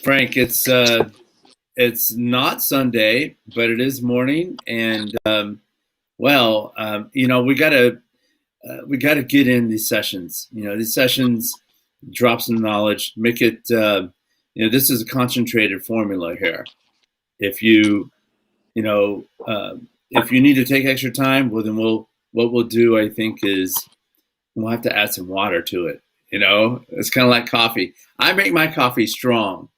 Frank, it's not Sunday, but it is morning, and we gotta get in these sessions. These sessions drop some knowledge, make it. This is a concentrated formula here. If you you know if you need to take extra time, well, then what we'll do, I think, is we'll have to add some water to it. It's kind of like coffee. I make my coffee strong.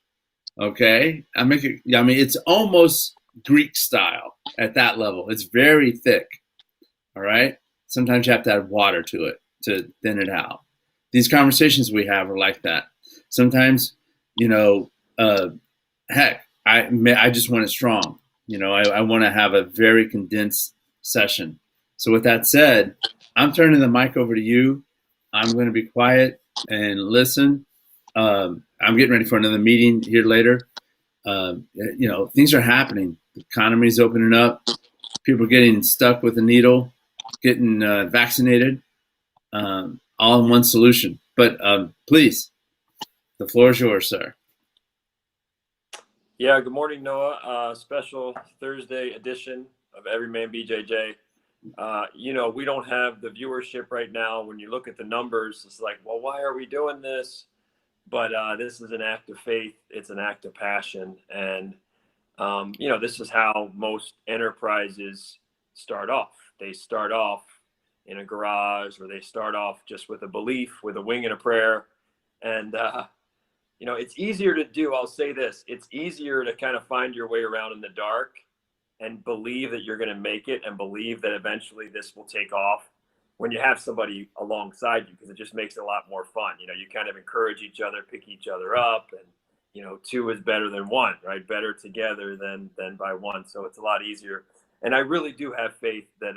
Okay, I make it. I mean, it's almost Greek style at that level. It's very thick. All right. Sometimes you have to add water to it to thin it out. These conversations we have are like that. Sometimes, you know, uh, heck, I just want it strong. I want to have a very condensed session. So with that said, I'm turning the mic over to you. I'm going to be quiet and listen. I'm getting ready for another meeting here later. Things are happening. The economy's opening up. People are getting stuck with a needle, getting vaccinated, all in one solution. But please, the floor is yours, sir. Yeah, good morning, Noah. Special Thursday edition of Everyman BJJ. We don't have the viewership right now. When you look at the numbers, it's like, well, why are we doing this? But this is an act of faith. It's an act of passion. And, this is how most enterprises start off. They start off in a garage, or they start off just with a belief, with a wing and a prayer. And, it's easier to do. I'll say this. It's easier to kind of find your way around in the dark and believe that you're going to make it and believe that eventually this will take off when you have somebody alongside you, because it just makes it a lot more fun. You kind of encourage each other, pick each other up, and, two is better than one, right? Better together than by one. So it's a lot easier. And I really do have faith that,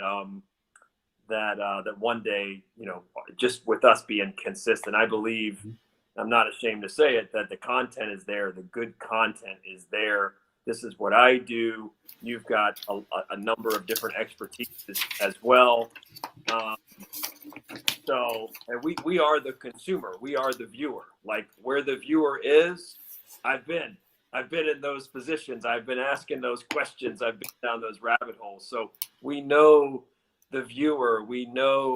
that one day, just with us being consistent, I believe, I'm not ashamed to say it, that the content is there. The good content is there. This is what I do. You've got a number of different expertise as well. And we are the consumer. We are the viewer. Like, where the viewer is, I've been in those positions. I've been asking those questions. I've been down those rabbit holes. So we know the viewer. We know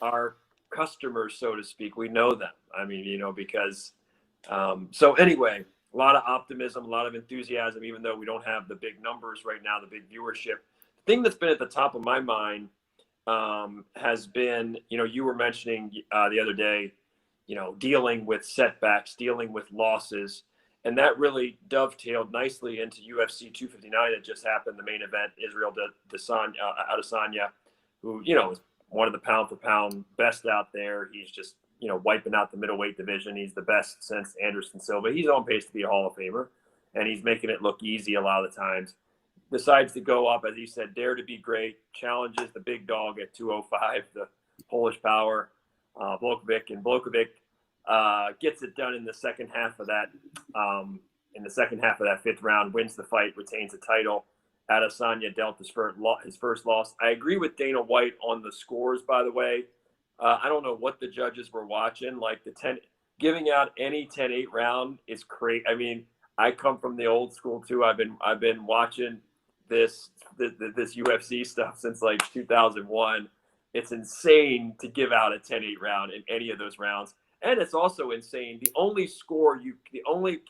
our customers, so to speak. We know them. I mean, because so anyway, a lot of optimism, a lot of enthusiasm, even though we don't have the big numbers right now, the big viewership. The thing that's been at the top of my mind has been, you were mentioning the other day, dealing with setbacks, dealing with losses. And that really dovetailed nicely into UFC 259 that just happened, the main event, Israel Adesanya, who, is one of the pound for pound best out there. He's just, wiping out the middleweight division. He's the best since Anderson Silva. He's on pace to be a Hall of Famer, and he's making it look easy a lot of the times. Decides to go up, as he said, dare to be great, challenges the big dog at 205, the Polish power, Blachowicz, and Blachowicz gets it done in the second half of that. In the second half of that fifth round, wins the fight, retains the title. Adesanya dealt his first loss. I agree with Dana White on the scores, by the way. I don't know what the judges were watching. Like, giving out any 10-8 round is crazy. I mean, I come from the old school too. I've been watching this UFC stuff since like 2001. It's insane to give out a 10-8 round in any of those rounds. And it's also insane. The only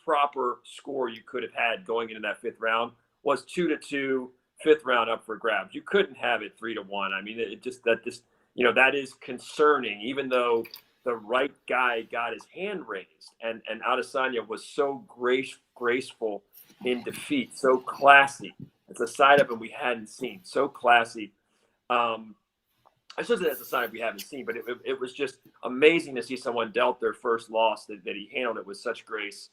proper score you could have had going into that fifth round was 2-2, fifth round up for grabs. You couldn't have it 3-1. I mean, that is concerning, even though the right guy got his hand raised, and Adesanya was so graceful in defeat, so classy. It's a side of him we hadn't seen. So classy. I shouldn't say that's a side we haven't seen, but it was just amazing to see someone dealt their first loss, that he handled it with such grace.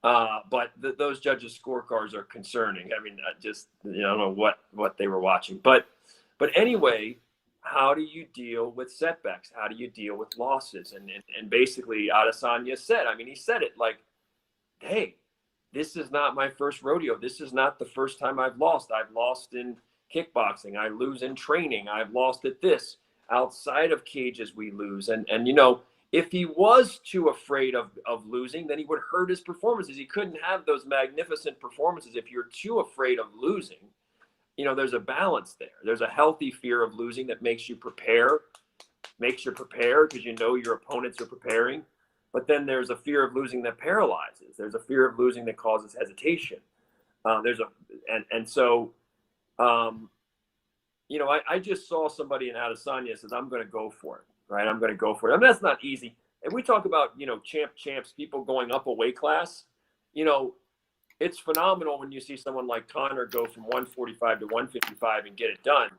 But those judges' scorecards are concerning. I mean, I don't know what they were watching. But anyway, how do you deal with setbacks? How do you deal with losses? And basically, Adesanya said, he said it like, hey, this is not my first rodeo. This is not the first time I've lost. I've lost in kickboxing. I lose in training. I've lost at this. Outside of cages, we lose. And If he was too afraid of losing, then he would hurt his performances. He couldn't have those magnificent performances if you're too afraid of losing. There's a balance there. There's a healthy fear of losing that makes you prepare because your opponents are preparing. But then there's a fear of losing that paralyzes. There's a fear of losing that causes hesitation. I just saw somebody in Adesanya says, I'm going to go for it, right? I'm going to go for it. I mean, that's not easy. And we talk about, champs, people going up a weight class. It's phenomenal when you see someone like Conor go from 145 to 155 and get it done.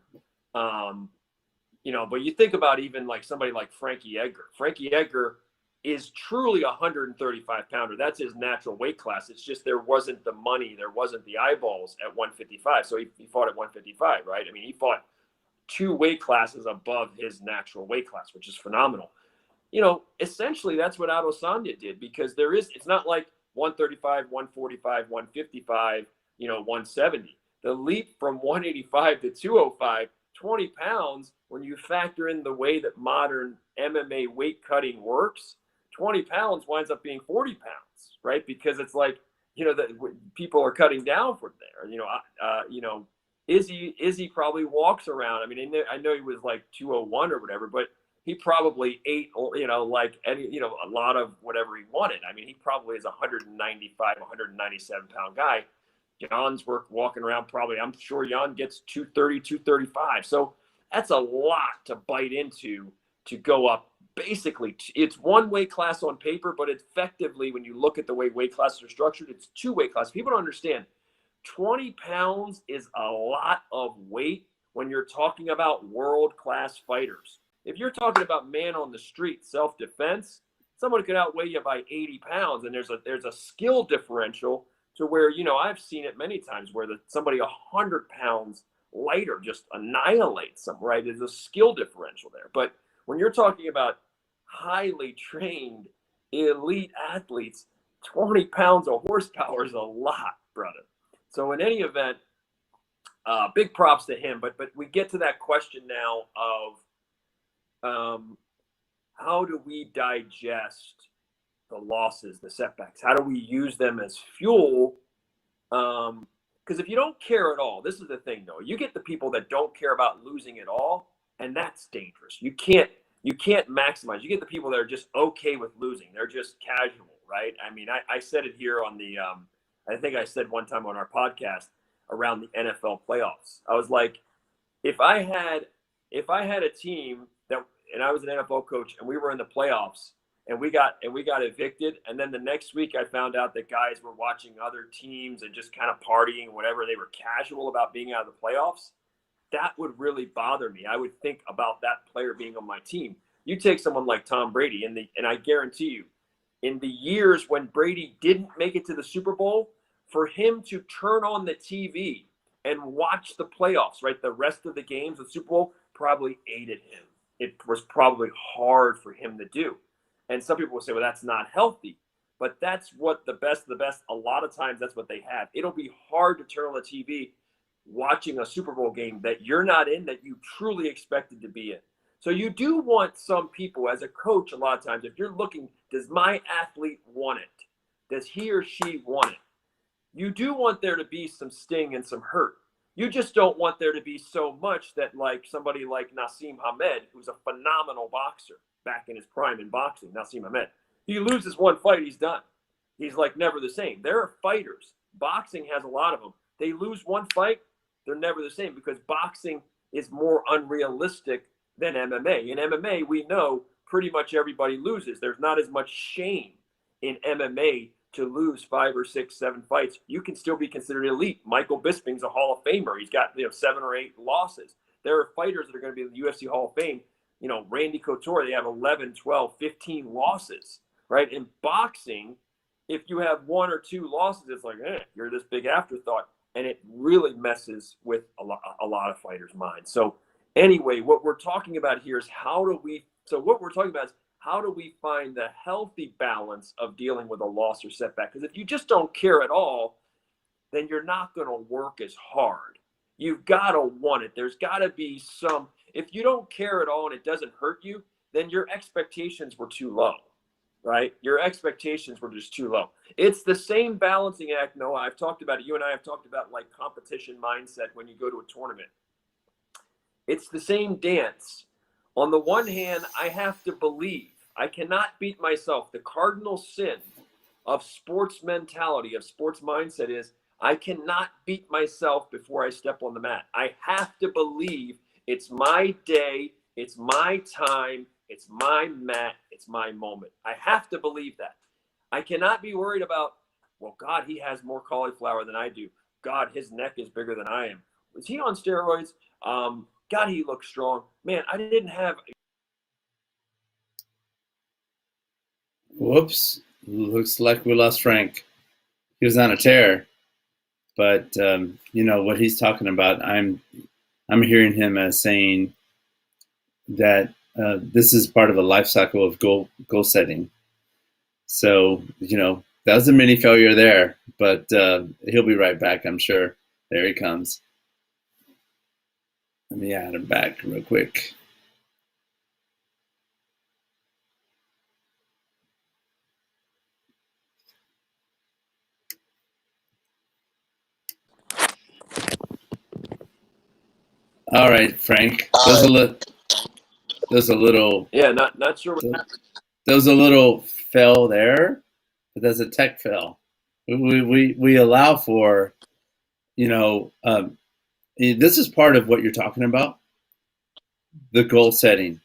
But you think about even like somebody like Frankie Edgar. Frankie Edgar is truly a 135 pounder. That's his natural weight class. It's just there wasn't the money, there wasn't the eyeballs at 155. So he fought at 155, right? I mean, he fought 2 weight classes above his natural weight class, which is phenomenal. Essentially that's what Adesanya did, because it's not like 135, 145, 155, 170. The leap from 185 to 205, 20 pounds, when you factor in the way that modern MMA weight cutting works, 20 pounds winds up being 40 pounds, right? Because it's like, people are cutting down from there. Izzy probably walks around. I mean, I know he was like 201 or whatever, but he probably ate, like any, a lot of whatever he wanted. I mean, he probably is a 195, 197 pound guy. Jan's walking around probably, I'm sure Jan gets 230, 235. So that's a lot to bite into to go up. Basically, it's 1 weight class on paper, but effectively, when you look at the way weight classes are structured, it's 2 weight classes. People don't understand. 20 pounds is a lot of weight when you're talking about world-class fighters. If you're talking about man on the street, self-defense, someone could outweigh you by 80 pounds, and there's a skill differential to where, I've seen it many times where somebody 100 pounds lighter just annihilates them, right? There's a skill differential there. But when you're talking about highly trained elite athletes, 20 pounds of horsepower is a lot, brother. So in any event, big props to him. But we get to that question now of how do we digest the losses, the setbacks? How do we use them as fuel? Because if you don't care at all, this is the thing, though. You get the people that don't care about losing at all, and that's dangerous. You can't maximize. You get the people that are just okay with losing. They're just casual, right? I mean, I said it here on the I think I said one time on our podcast around the NFL playoffs. I was like, if I had a team and I was an NFL coach and we were in the playoffs and we got evicted, and then the next week I found out that guys were watching other teams and just kind of partying, whatever, they were casual about being out of the playoffs, that would really bother me. I would think about that player being on my team. You take someone like Tom Brady, and I guarantee you, in the years when Brady didn't make it to the Super Bowl, for him to turn on the TV and watch the playoffs, right, the rest of the games of the Super Bowl, probably aided him. It was probably hard for him to do. And some people will say, well, that's not healthy. But that's what the best of the best, a lot of times that's what they have. It'll be hard to turn on the TV watching a Super Bowl game that you're not in, that you truly expected to be in. So you do want some people, as a coach, a lot of times, if you're looking, does my athlete want it? Does he or she want it? You do want there to be some sting and some hurt. You just don't want there to be so much that, like somebody like Naseem Hamed, who's a phenomenal boxer back in his prime in boxing, Naseem Hamed, he loses one fight, he's done. He's like never the same. There are fighters. Boxing has a lot of them. They lose one fight, they're never the same, because boxing is more unrealistic than MMA. In MMA, we know pretty much everybody loses. There's not as much shame in MMA to lose 5 or 6, 7 fights. You can still be considered elite. Michael Bisping's a Hall of Famer. He's got 7 or 8 losses. There are fighters that are going to be in the UFC Hall of Fame. Randy Couture, they have 11, 12, 15 losses, right? In boxing, if you have 1 or 2 losses, it's like, you're this big afterthought. And it really messes with a lot of fighters' minds. So anyway, what we're talking about here is how do we find the healthy balance of dealing with a loss or setback? Because if you just don't care at all, then you're not going to work as hard. You've got to want it. There's got to be some, if you don't care at all and it doesn't hurt you, then your expectations were too low, right? Your expectations were just too low. It's the same balancing act, Noah. I've talked about it. You and I have talked about like competition mindset when you go to a tournament. It's the same dance. On the one hand, I have to believe. I cannot beat myself. The cardinal sin of sports mentality, of sports mindset is I cannot beat myself before I step on the mat. I have to believe it's my day, it's my time, it's my mat, it's my moment. I have to believe that. I cannot be worried about, well, God, he has more cauliflower than I do. God, his neck is bigger than I am. Was he on steroids? God, he looks strong. Man, I didn't have. Whoops. Looks like we lost Frank. He was on a tear. But what he's talking about, I'm hearing him as saying that this is part of a life cycle of goal setting. So that was a mini failure there, but he'll be right back, I'm sure. There he comes. Let me add him back real quick. All right, Frank. There's a little. Yeah, not sure what happened. There was a little fail there, but there's a tech fail. We allow for, this is part of what you're talking about. The goal setting.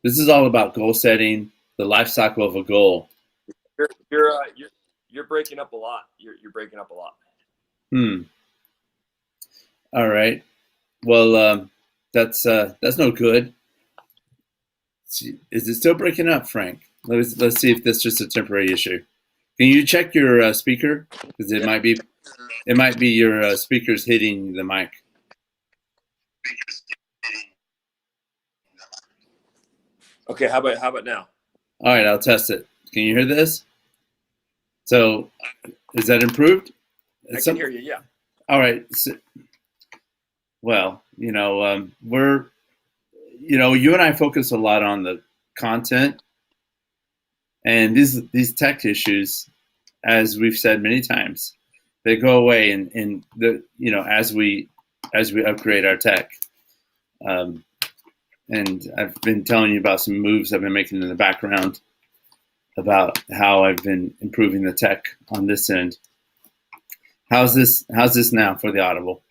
This is all about goal setting, the life cycle of a goal. You're breaking up a lot. You're breaking up a lot. All right. Well, that's no good. Is it still breaking up, Frank? Let's see if that's just a temporary issue. Can you check your speaker? Because it might be your speakers hitting the mic. Okay, how about now? All right, I'll test it. Can you hear this? So, is that improved? I can hear you. Yeah. All right. So, well, we're, you and I focus a lot on the content, and these tech issues, as we've said many times, they go away in the as we upgrade our tech. And I've been telling you about some moves I've been making in the background about how I've been improving the tech on this end. How's this now for the Audible?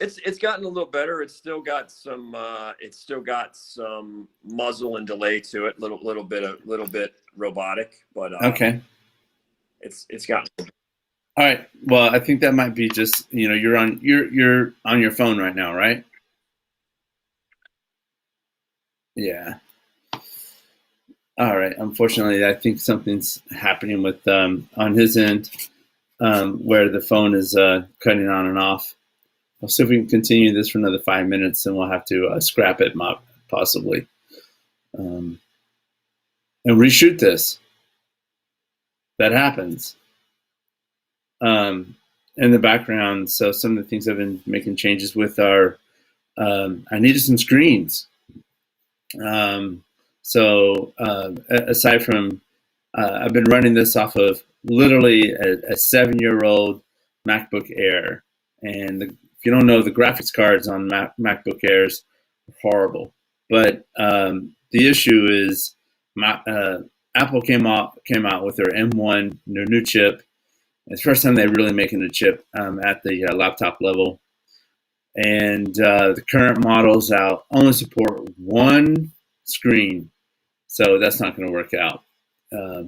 It's gotten a little better. It's still got some muzzle and delay to it. Little bit robotic, but okay. It's gotten. All right. Well, I think that might be just you're on your phone right now, right? Yeah. All right. Unfortunately, I think something's happening with on his end where the phone is cutting on and off. I'll see if we can continue this for another 5 minutes, and we'll have to scrap it possibly and reshoot this. That happens. In the background, so some of the things I've been making changes with are I needed some screens. Aside from I've been running this off of literally a 7-year-old MacBook Air, and if you don't know, the graphics cards on MacBook Airs are horrible. But the issue is Apple came out with their M1, their new chip. It's the first time they're really making a chip at the laptop level. And the current models out only support one screen. So that's not going to work out. But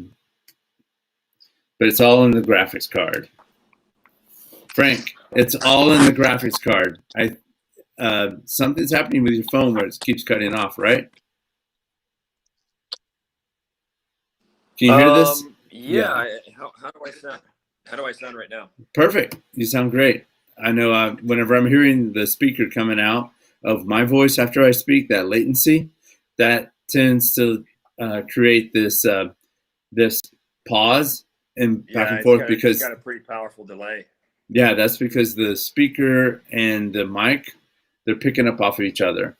it's all in the graphics card. Frank, it's all in the graphics card. Something's happening with your phone where it keeps cutting off, right? Can you hear this? Yeah. How do I sound? How do I sound right now? Perfect. You sound great. I know whenever I'm hearing the speaker coming out of my voice after I speak, that latency, that tends to create this pause and back and forth because it's got a pretty powerful delay. Yeah, that's because the speaker and the mic, they're picking up off of each other.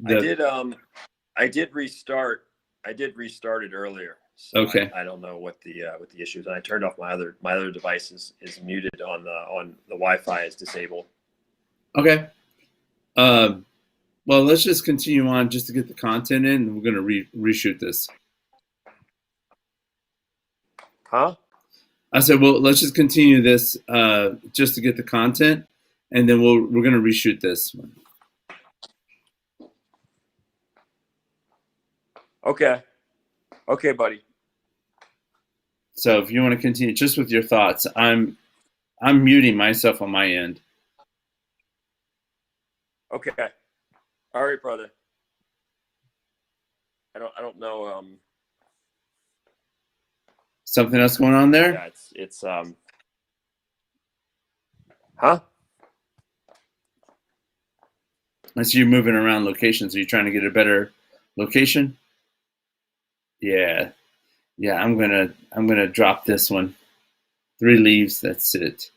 I did restart. I did restart it earlier. So Okay. I don't know what the issue is. And I turned off my other device is muted on the Wi-Fi is disabled. Okay. Well, let's just continue on just to get the content in, and we're going to reshoot this. Huh? I said, well, let's just continue this just to get the content, and then we're going to reshoot this one. Okay. Okay, buddy. So if you want to continue just with your thoughts, I'm muting myself on my end. Okay. All right, brother. I don't know. Something else going on there? Yeah, it's Huh? I see you moving around locations. Are you trying to get a better location? Yeah. Yeah, I'm gonna drop this one. 3 leaves, that's it.